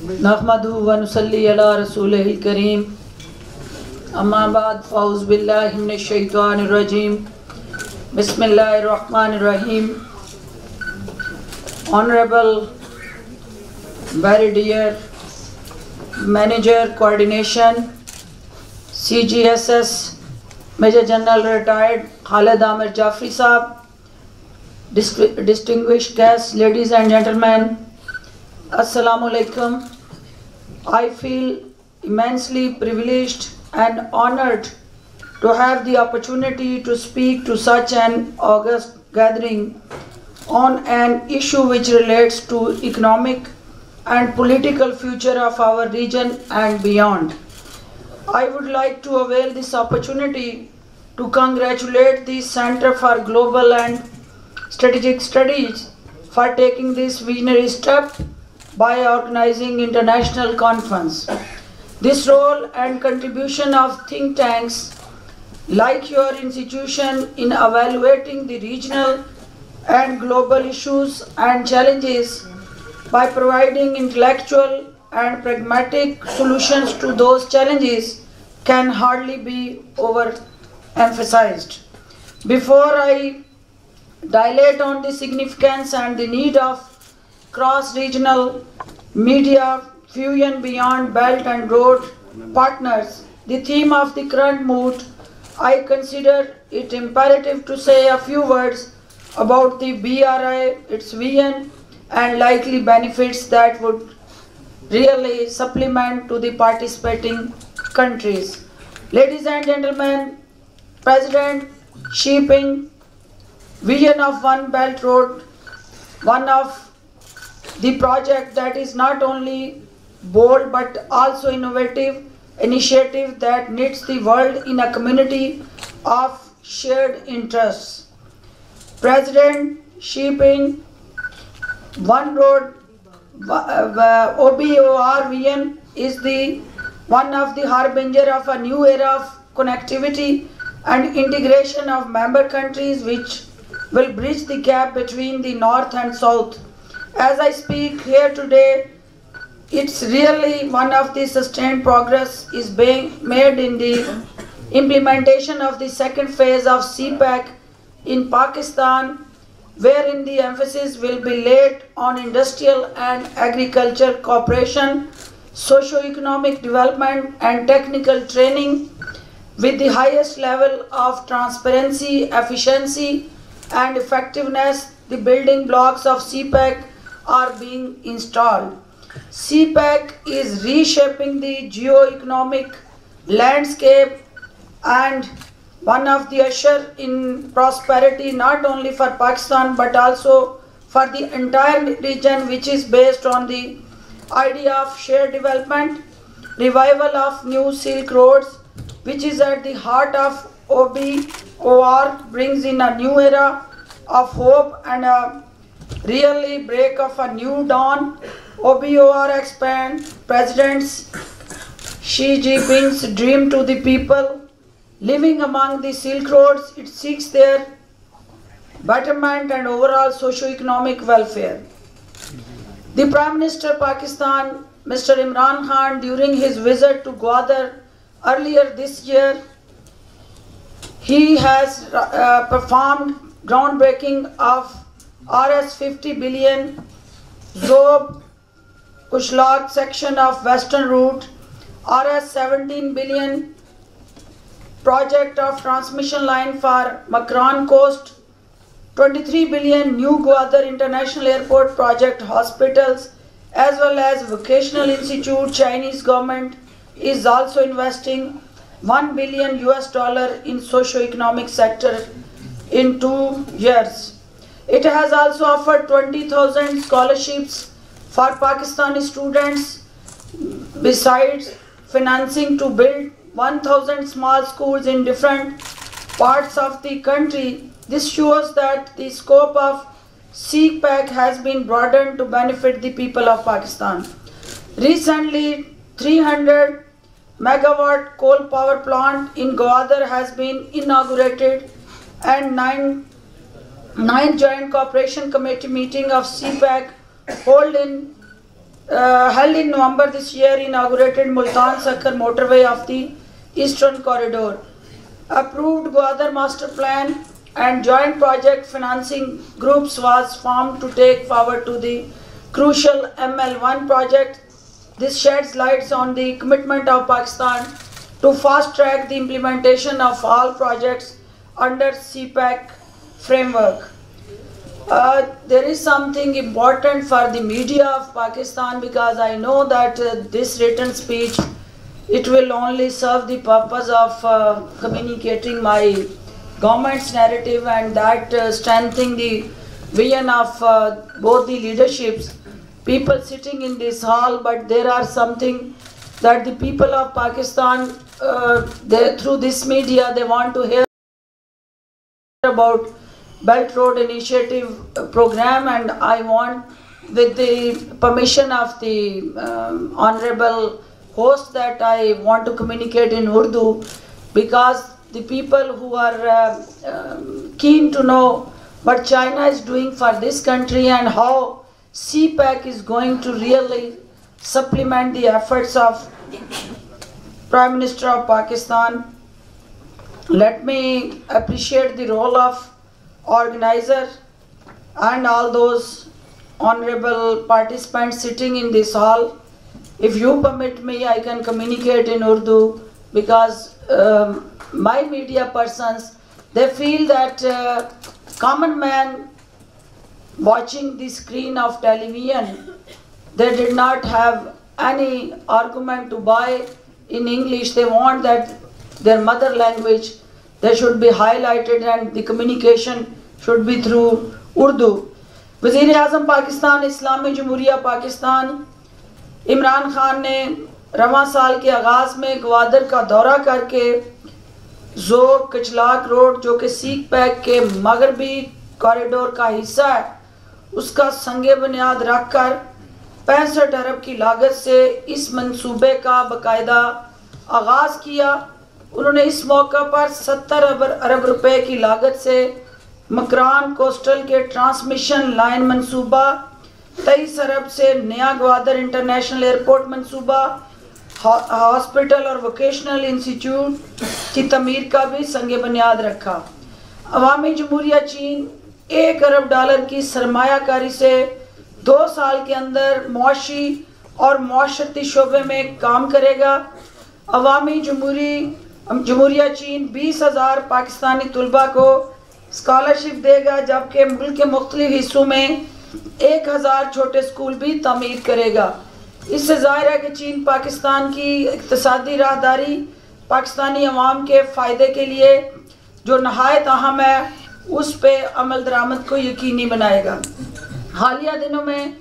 नहमदुहु व नुसल्ली अला रसूलिहिल करीम अम्मा बाद फ़ऊज़ु बिल्लाहि मिनश शैतानिर रजीम बिस्मिल्लाहिर रहमानिर रहीम। Honorable, very dear Manager Coordination CGSS Major General Retired Khalid Amir Jafri Saab, distinguished guests, ladies and gentlemen, Assalamu alaikum. I feel immensely privileged and honored to have the opportunity to speak to such an august gathering on an issue which relates to economic and political future of our region and beyond. I would like to avail this opportunity to congratulate the Center for Global and Strategic Studies for taking this visionary step by organizing international conference. This role and contribution of think tanks like your institution in evaluating the regional and global issues and challenges by providing intellectual and pragmatic solutions to those challenges can hardly be overemphasized. Before I dilate on the significance and the need of cross-regional media fusion beyond Belt and Road partners, the theme of the current mood, I consider it imperative to say a few words about the BRI, its vision, and likely benefits that would really supplement to the participating countries. Ladies and gentlemen, President Xi Jinping vision of One Belt Road, one of the project that is not only bold but also innovative initiative that knits the world in a community of shared interests. President Xi Jinping One Road OBOR vision is the one of the harbinger of a new era of connectivity and integration of member countries which will bridge the gap between the north and south. As I speak here today, it's really one of the sustained progress is being made in the implementation of the second phase of CPEC in Pakistan, wherein the emphasis will be laid on industrial and agriculture cooperation, socio-economic development and technical training with the highest level of transparency, efficiency and effectiveness. The building blocks of CPEC are being installed. CPEC is reshaping the geo-economic landscape and one of the usher in prosperity not only for Pakistan but also for the entire region, which is based on the idea of shared development, revival of new Silk Roads, which is at the heart of OBOR, brings in a new era of hope and a really break of a new dawn. OBOR expand President Xi Jinping's dream to the people living among the Silk Roads. It seeks their betterment and overall socio-economic welfare. The Prime Minister of Pakistan, Mr. Imran Khan, during his visit to Gwadar earlier this year, he has performed groundbreaking of Rs 50 billion Zob Kushlak section of Western Route, Rs 17 billion project of transmission line for Makran Coast, 23 billion new Gwadar International Airport project, hospitals as well as vocational institute. Chinese government is also investing $1 billion in socio-economic sector in 2 years. It has also offered 20,000 scholarships for Pakistani students, besides financing to build 1,000 small schools in different parts of the country. This shows that the scope of CPEC has been broadened to benefit the people of Pakistan. Recently, 300 megawatt coal power plant in Gwadar has been inaugurated and 9 joint cooperation committee meeting of CPEC held in held in November this year inaugurated Multan Sakkar motorway of the Eastern Corridor. Approved Gwadar Master Plan and joint project financing groups was formed to take forward to the crucial ML1 project. This sheds lights on the commitment of Pakistan to fast track the implementation of all projects under CPEC framework. There is something important for the media of Pakistan, because I know that this written speech, it will only serve the purpose of communicating my government's narrative and that strengthening the vision of both the leaderships, people sitting in this hall. But there are something that the people of Pakistan, through this media, they want to hear about Belt Road Initiative program, and I want, with the permission of the honorable host, that I want to communicate in Urdu, because the people who are keen to know what China is doing for this country and how CPEC is going to really supplement the efforts of Prime Minister of Pakistan. Let me appreciate the role of organizer and all those honorable participants sitting in this hall. If you permit me, I can communicate in Urdu, because my media persons, they feel that common man watching the screen of television, they did not have any argument to buy in English. They want that their mother language, they should be highlighted and the communication should be through Urdu. Wazir-e-Azam Pakistan Islami Jamhuriya Pakistan Imran Khan ने रवां साल के आगाज़ में ग्वादर का दौरा करके Zhob कचलाक road, जो कि CPEC के मगरबी कॉरिडोर का हिस्सा है, उसका संगे बुनियाद रखकर 65 अरब की लागत से इस मंसूबे का बाकायदा आगाज़ किया। उन्होंने इस मौका पर 70 अरब रुपए की लागत से मकरान कोस्टल के ट्रांसमिशन लाइन मंसूबा, 23 अरब से नया ग्वादर इंटरनेशनल एयरपोर्ट मंसूबा, हॉस्पिटल और वोकेशनल इंस्टीट्यूट की तमीर का भी संगे बुनियाद रखा। अवामी जमहूरिया चीन $1 अरब की सरमायाकारी से 2 साल के अंदर मुआशी और मुआशरती शोबे में काम करेगा। अवामी जमहूरिया चीन 20,000 पाकिस्तानी तलबा को स्कॉलरशिप देगा, जबकि मुल्क के मुख्तलिफ हिस्सों में 1000 छोटे स्कूल भी तामीर करेगा। इससे ज़ाहिर है कि चीन पाकिस्तान की इक़्तिसादी राहदारी पाकिस्तानी अवाम के फ़ायदे के लिए जो नहायत अहम है, उस पे अमल दरामद को यकीनी बनाएगा। हालिया दिनों में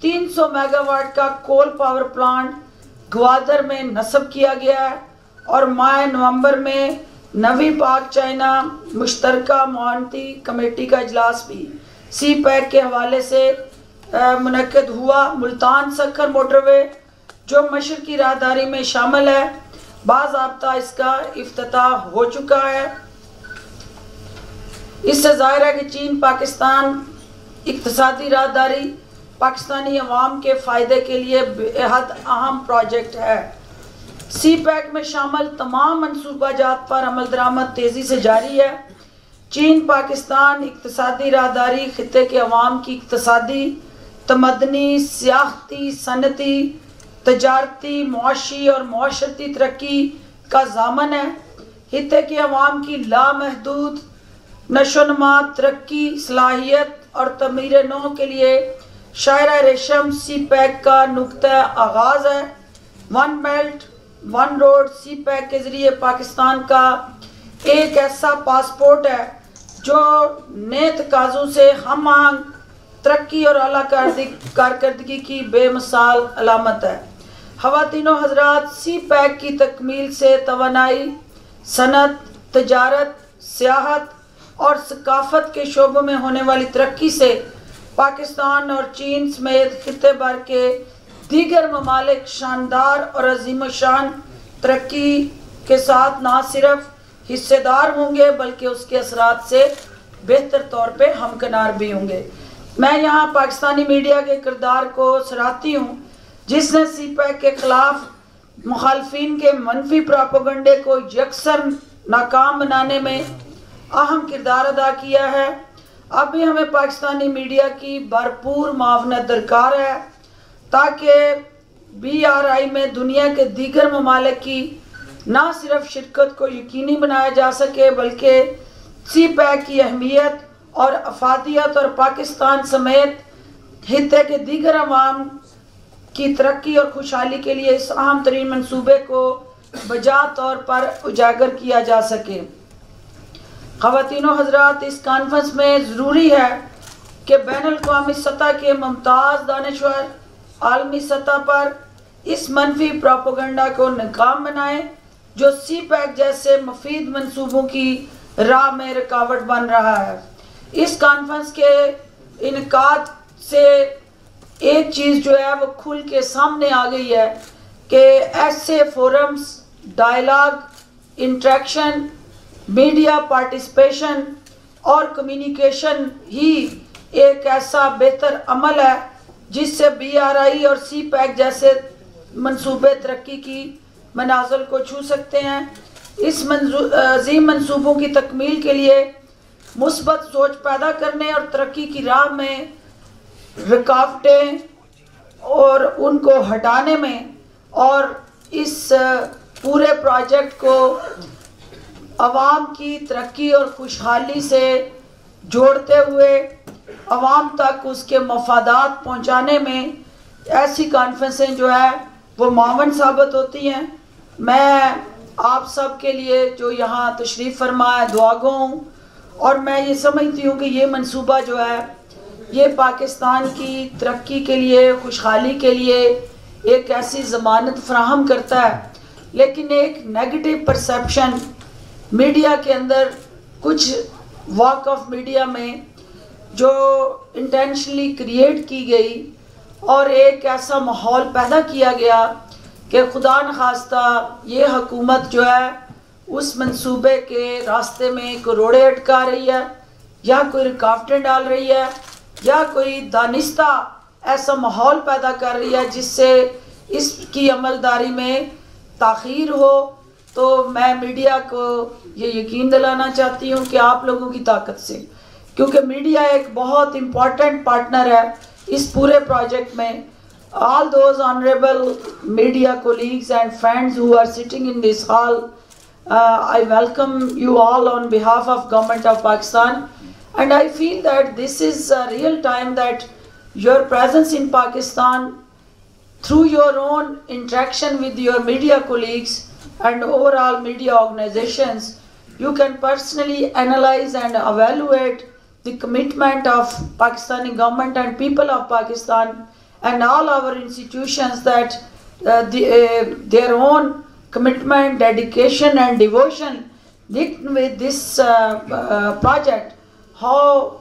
300 मेगावाट का कोल पावर प्लांट ग्वादर में नस्ब किया गया है और माह नवंबर में नवी पाक चाइना मुश्तरका मुआवनती कमेटी का इजलास भी CPEC के हवाले से मुनक्किद हुआ। मुल्तान सक्कर मोटरवे, जो मशरकी राहदारी में शामिल है, बाज़ाब्ता इसका इफ्तिताह हो चुका है। इससे ज़ाहिर है कि चीन पाकिस्तान इक़्तिसादी राहदारी पाकिस्तानी अवाम के फ़ायदे के लिए बेहद अहम प्रोजेक्ट है। CPEC में शामिल तमाम मनसूबाजात पर अमल दरामद तेज़ी से जारी है। चीन पाकिस्तान इक़्तिसादी राहदारी खित्ते के अवाम की इक़्तिसादी, तमदनी, सियाहती, सनती, तजारती, मुआशी और मुआशरती तरक्की का ज़ामन है। खित्ते के अवाम की लामहदूद नशोनमा, तरक्की, सलाहियत और तमीर नौ के लिए शायरा रेशम CPEC का नुक्ता आगाज़ है। One belt one road CPEC के ज़रिए पाकिस्तान का एक ऐसा पासपोर्ट है जो नए तकाज़ों से हम आहंग तरक्की और आला कारकर्दगी की बेमिसाल अलामत है। ख़वातीनो हज़रात, CPEC की तकमील से तवानाई, सनत, तजारत, सियाहत और सकाफ़त के शोबों में होने वाली तरक्की से पाकिस्तान और चीन समेत खित्ते भर के दीगर ममालिक शानदार और अजीम शान तरक्की के साथ न सिर्फ हिस्सेदार होंगे बल्कि उसके असरात से बेहतर तौर पे हमकनार भी होंगे। मैं यहाँ पाकिस्तानी मीडिया के किरदार को सराहती हूँ जिसने सीपैक के खिलाफ मुखालफिन के मनफी प्रोपेगेंडे को यकसर नाकाम बनाने में अहम किरदार अदा किया है। अब भी हमें पाकिस्तानी मीडिया की भरपूर मावनत दरकार है ताकि BRI में दुनिया के दीगर ममालिक की ना सिर्फ शिरकत को यकीनी बनाया जा सके बल्कि सीपैक की अहमियत और अफादियत और पाकिस्तान समेत खित्ते के दीगर अवाम की तरक्की और खुशहाली के लिए इस अहम तरीन मनसूबे को बजा तौर पर उजागर किया जा सके। ख़वातीनो हज़रात, इस कॉन्फ्रेंस में ज़रूरी है कि बैनुल-अक़वामी सतह के मुमताज़ दानिशवर आलमी सतह पर इस मनफी प्रोपेगेंडा को नाकाम बनाएं जो सीपैक जैसे मुफीद मंसूबों की राह में रुकावट बन रहा है। इस कॉन्फ्रेंस के इनकाद से एक चीज़ जो है वो खुल के सामने आ गई है कि ऐसे forums, dialogue, interaction, media participation और कम्युनिकेशन ही एक ऐसा बेहतर अमल है जिससे BRI और सीपैक जैसे मंसूबे तरक्की की मनाजिल को छू सकते हैं। इस अज़ीम मंसूबों की तकमील के लिए मुस्बत सोच पैदा करने और तरक्की की राह में रुकावटें और उनको हटाने में और इस पूरे प्रोजेक्ट को अवाम की तरक्की और खुशहाली से जोड़ते हुए अवाम तक उसके मफादात पहुँचाने में ऐसी कॉन्फ्रेंसें जो है वो मावन साबित होती हैं। मैं आप सब के लिए जो यहाँ तशरीफ़ फरमा दुआ गो हूँ और मैं ये समझती हूँ कि ये मंसूबा जो है ये पाकिस्तान की तरक्की के लिए, खुशहाली के लिए एक ऐसी ज़मानत फ्राहम करता है। लेकिन एक नेगेटिव परसेप्शन मीडिया के अंदर, कुछ वॉक ऑफ मीडिया में जो इंटेंशनली क्रिएट की गई और एक ऐसा माहौल पैदा किया गया कि खुदा न खास्ता ये हुकूमत जो है उस मंसूबे के रास्ते में कोई रोड़े अटका रही है या कोई रुकावटें डाल रही है या कोई दानिस्ता ऐसा माहौल पैदा कर रही है जिससे इसकी अमलदारी में ताख़ीर हो। तो मैं मीडिया को ये यकीन दिलाना चाहती हूँ कि आप लोगों की ताकत से, क्योंकि मीडिया एक बहुत इम्पॉर्टेंट पार्टनर है इस पूरे प्रोजेक्ट में। All those honorable media colleagues and friends who are sitting in this hall, I welcome you all on behalf of Government of Pakistan, and I feel that this is a real time that your presence in Pakistan through your own interaction with your media colleagues and overall media organizations, you can personally analyze and evaluate the commitment of Pakistani government and people of Pakistan and all our institutions, that their own commitment, dedication and devotion with this project, how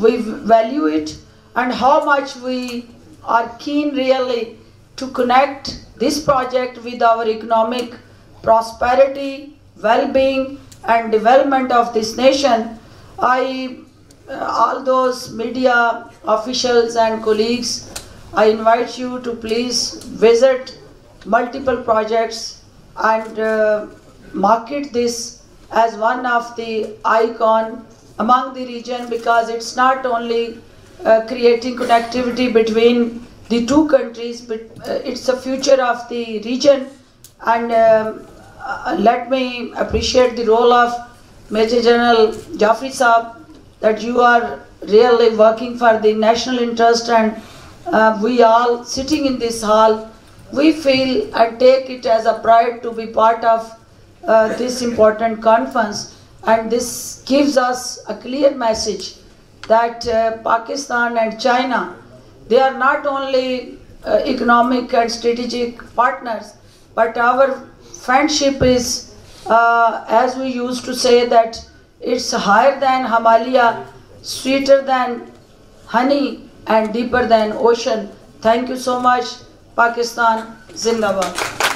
we value it and how much we are keen really to connect this project with our economic prosperity, well-being and development of this nation. All those media officials and colleagues, I invite you to please visit multiple projects and market this as one of the icon among the region, because it's not only creating connectivity between the two countries, but it's the future of the region. And let me appreciate the role of Major General Jafri Saab, that you are really working for the national interest, and we all sitting in this hall, we feel and take it as a pride to be part of this important conference. And this gives us a clear message that Pakistan and China, they are not only economic and strategic partners, but our friendship is, as we used to say, that it's higher than Himalaya, sweeter than honey and deeper than ocean. Thank you so much. Pakistan Zindabad.